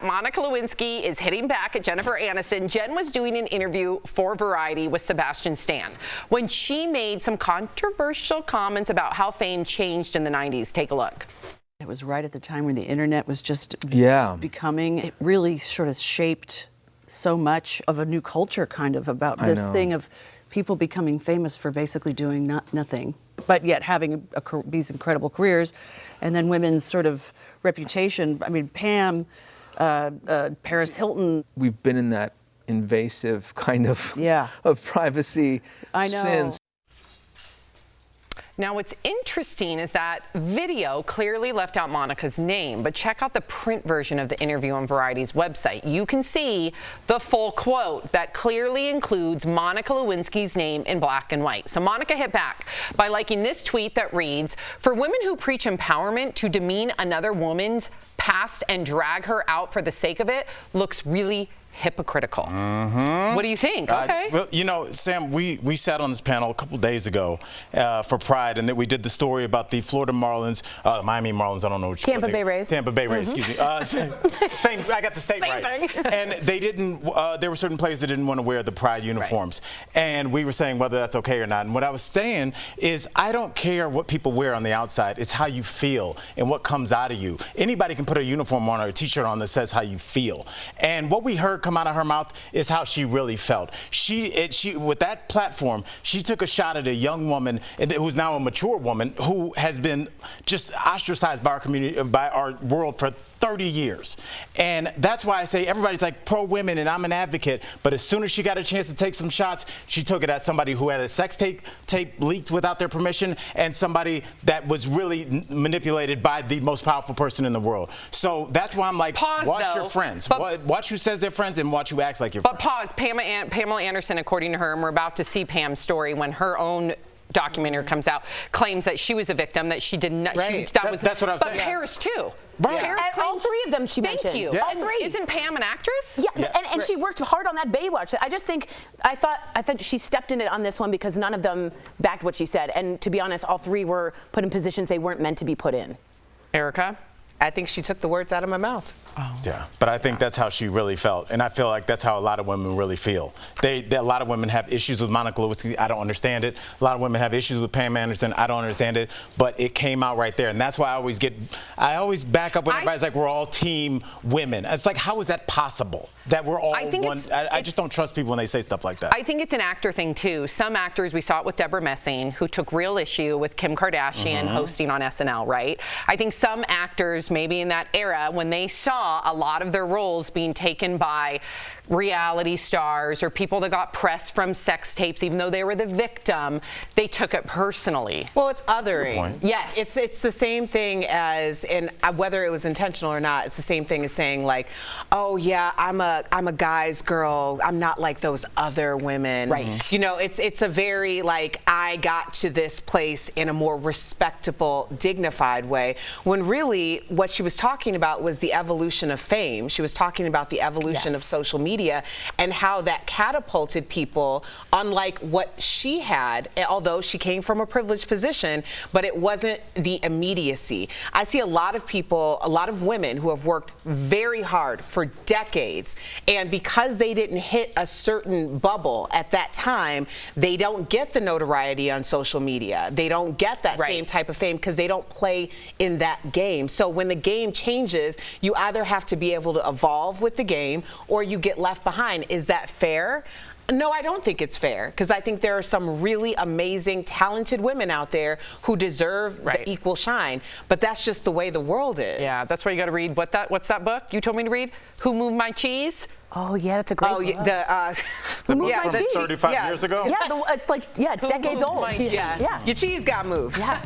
Monica Lewinsky is hitting back at Jennifer Aniston. Jen was doing an interview for Variety with Sebastian Stan when she made some controversial comments about how fame changed in the 90s. Take a look. It was right at the time when the internet was just becoming. It really sort of shaped so much of a new culture kind of about this thing of people becoming famous for basically doing nothing, but yet having these incredible careers. And then women's sort of reputation. I mean, Pam, Paris Hilton. We've been in that invasive kind of privacy since. Now, what's interesting is that video clearly left out Monica's name, but check out the print version of the interview on Variety's website. You can see the full quote that clearly includes Monica Lewinsky's name in black and white. So Monica hit back by liking this tweet that reads, "For women who preach empowerment, to demean another woman's past and drag her out for the sake of it looks really hypocritical." What do you think? Okay. Well, you know, Sam, we sat on this panel a couple days ago for Pride, and then we did the story about the Florida Marlins, Miami Marlins. I don't know which Tampa Bay Rays. Tampa Bay Rays. Excuse me. Same. I got the state right. Thing. And they didn't. There were certain players that didn't want to wear the Pride uniforms, and we were saying whether that's okay or not. And what I was saying is, I don't care what people wear on the outside. It's how you feel and what comes out of you. Anybody can put a uniform on or a T-shirt on that says how you feel. And what we heard come out of her mouth is how she really felt. She with that platform, she took a shot at a young woman who's now a mature woman who has been just ostracized by our community, by our world for 30 years. And that's why I say everybody's like pro-women, and I'm an advocate, but as soon as she got a chance to take some shots, she took it at somebody who had a sex tape leaked without their permission, and somebody that was really manipulated by the most powerful person in the world. So that's why I'm like, watch your friends. Watch who says they're friends and watch who acts like your friends. But pause, Pamela Anderson, according to her, and we're about to see Pam's story when her own documentary comes out, claims that she was a victim, that she did not. Right. That's what I was saying. But Paris too. Right. Paris all three of them she mentioned. Thank you. Yeah. All three. Isn't Pam an actress? Yeah, and she worked hard on that Baywatch. I thought she stepped in it on this one because none of them backed what she said. And to be honest, all three were put in positions they weren't meant to be put in. Erica? I think she took the words out of my mouth. Yeah, but I think that's how she really felt, and I feel like that's how a lot of women really feel. A lot of women have issues with Monica Lewinsky. I don't understand it. A lot of women have issues with Pam Anderson. I don't understand it, but it came out right there, and that's why I always back up when everybody's like, we're all team women. It's like, how is that possible? That we're all one? I just don't trust people when they say stuff like that. I think it's an actor thing too. Some actors, we saw it with Deborah Messing, who took real issue with Kim Kardashian hosting on SNL, right? I think some actors, maybe in that era, when they saw a lot of their roles being taken by reality stars or people that got press from sex tapes, even though they were the victim, they took it personally. Well, it's othering. Yes. It's the same thing as, and whether it was intentional or not, it's the same thing as saying like, oh yeah, I'm a guy's girl. I'm not like those other women. Right. You know, it's a very like, I got to this place in a more respectable, dignified way, when really what she was talking about was the evolution of fame. She was talking about the evolution of social media and how that catapulted people, unlike what she had, although she came from a privileged position, but it wasn't the immediacy. I see a lot of people, a lot of women who have worked very hard for decades, and because they didn't hit a certain bubble at that time, they don't get the notoriety on social media. They don't get that same type of fame because they don't play in that game. So when the game changes, you either have to be able to evolve with the game or you get left behind. Is that fair? No, I don't think it's fair, because I think there are some really amazing, talented women out there who deserve the equal shine. But that's just the way the world is. Yeah, that's why you got to read. What's that book you told me to read? Who Moved My Cheese? Oh yeah, that's a great book. Who Moved My Cheese? 35 years ago? Yeah, it's decades old. Your cheese got moved. Yeah.